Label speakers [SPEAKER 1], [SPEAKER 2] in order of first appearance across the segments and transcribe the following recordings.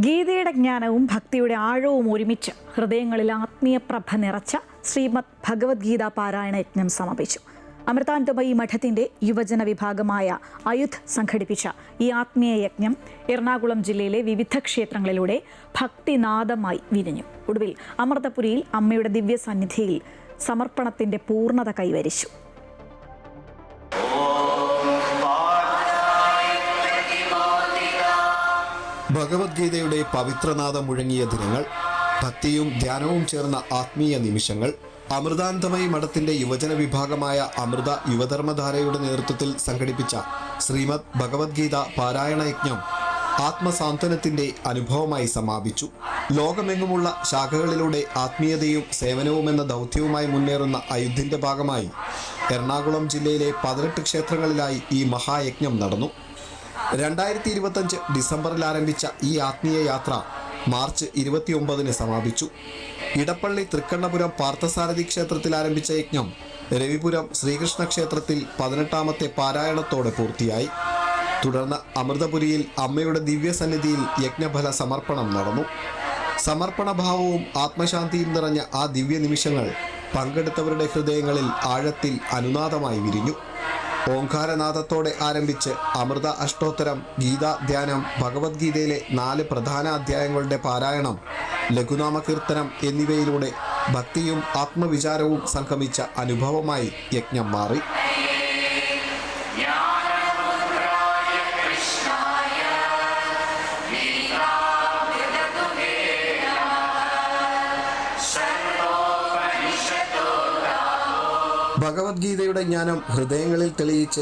[SPEAKER 1] ഗീതയുടെ ജ്ഞാനവും ഭക്തിയുടെ ആഴവും ഒരുമിച്ച് ഹൃദയങ്ങളിൽ ആത്മീയപ്രഭ നിറച്ച ശ്രീമദ് ഭഗവത്ഗീത പാരായണ യജ്ഞം സമാപിച്ചു. അമൃതാനന്ദമയി മഠത്തിന്റെ യുവജന വിഭാഗമായ അയുധ് സംഘടിപ്പിച്ച ഈ ആത്മീയ യജ്ഞം എറണാകുളം ജില്ലയിലെ വിവിധ ക്ഷേത്രങ്ങളിലൂടെ ഭക്തിനാദമായി വിരിഞ്ഞു. ഒടുവിൽ അമൃതപുരിയിൽ അമ്മയുടെ ദിവ്യ സന്നിധിയിൽ സമർപ്പണത്തിന്റെ പൂർണ്ണത കൈവരിച്ചു.
[SPEAKER 2] ഭഗവത്ഗീതയുടെ പവിത്രനാദം മുഴങ്ങിയ ദിനങ്ങൾ, ഭക്തിയും ധ്യാനവും ചേർന്ന ആത്മീയ നിമിഷങ്ങൾ. അമൃതാനന്ദമയി മഠത്തിന്റെ യുവജന വിഭാഗമായ അമൃത യുവധർമ്മധാരയുടെ നേതൃത്വത്തിൽ സംഘടിപ്പിച്ച ശ്രീമദ് ഭഗവത്ഗീത പാരായണ യജ്ഞം ആത്മസാന്ത്വനത്തിന്റെ അനുഭവമായി സമാപിച്ചു. ലോകമെങ്ങുമുള്ള ശാഖകളിലൂടെ ആത്മീയതയും സേവനവും എന്ന ദൗത്യവുമായി മുന്നേറുന്ന അയുദ്ധിന്റെ ഭാഗമായി എറണാകുളം ജില്ലയിലെ 18 ക്ഷേത്രങ്ങളിലായി ഈ മഹായജ്ഞം നടന്നു. 2025 ഡിസംബറിൽ ആരംഭിച്ച ഈ ആത്മീയ യാത്ര മാർച്ച് 29 സമാപിച്ചു. ഇടപ്പള്ളി തൃക്കണ്ണപുരം പാർത്ഥസാരഥി ക്ഷേത്രത്തിൽ ആരംഭിച്ച യജ്ഞം രവിപുരം ശ്രീകൃഷ്ണ ക്ഷേത്രത്തിൽ 18ാമത്തെ പാരായണത്തോടെ പൂർത്തിയായി. തുടർന്ന് അമൃതപുരിയിൽ അമ്മയുടെ ദിവ്യസന്നിധിയിൽ യജ്ഞഫല സമർപ്പണം നടന്നു. സമർപ്പണഭാവവും ആത്മശാന്തിയും നിറഞ്ഞ ആ ദിവ്യ നിമിഷങ്ങൾ പങ്കെടുത്തവരുടെ ഹൃദയങ്ങളിൽ ആഴത്തിൽ അനുനാദമായി വിരിഞ്ഞു. ഓംകാരനാദത്തോടെ ആരംഭിച്ച് അമൃത അഷ്ടോത്തരം, ഗീതാധ്യാനം, ഭഗവത്ഗീതയിലെ 4 പ്രധാന അധ്യായങ്ങളുടെ പാരായണം, ലഘുനാമകീർത്തനം എന്നിവയിലൂടെ ഭക്തിയും ആത്മവിചാരവും സംഗമിച്ച അനുഭവമായി യജ്ഞം മാറി. ഭഗവത്ഗീതയുടെ ജ്ഞാനം ഹൃദയങ്ങളിൽ തെളിയിച്ച്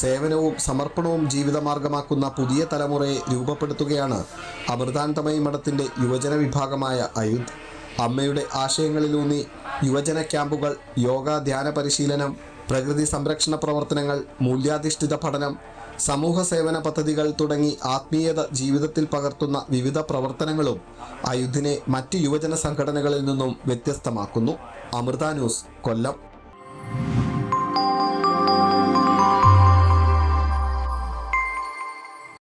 [SPEAKER 2] സേവനവും സമർപ്പണവും ജീവിതമാർഗമാക്കുന്ന പുതിയ തലമുറയെ രൂപപ്പെടുത്തുകയാണ് അമൃതാനന്ദമയി മഠത്തിന്റെ യുവജന വിഭാഗമായ അയുധ്. അമ്മയുടെ ആശയങ്ങളിലൂന്നി യുവജന ക്യാമ്പുകൾ, യോഗ ധ്യാന പരിശീലനം, പ്രകൃതി സംരക്ഷണ പ്രവർത്തനങ്ങൾ, മൂല്യാധിഷ്ഠിത പഠനം, സമൂഹ സേവന പദ്ധതികൾ തുടങ്ങി ആത്മീയത ജീവിതത്തിൽ പകർത്തുന്ന വിവിധ പ്രവർത്തനങ്ങളും അയുദ്ധിനെ മറ്റ് യുവജന സംഘടനകളിൽ നിന്നും വ്യത്യസ്തമാക്കുന്നു. അമൃത ന്യൂസ്, കൊല്ലം.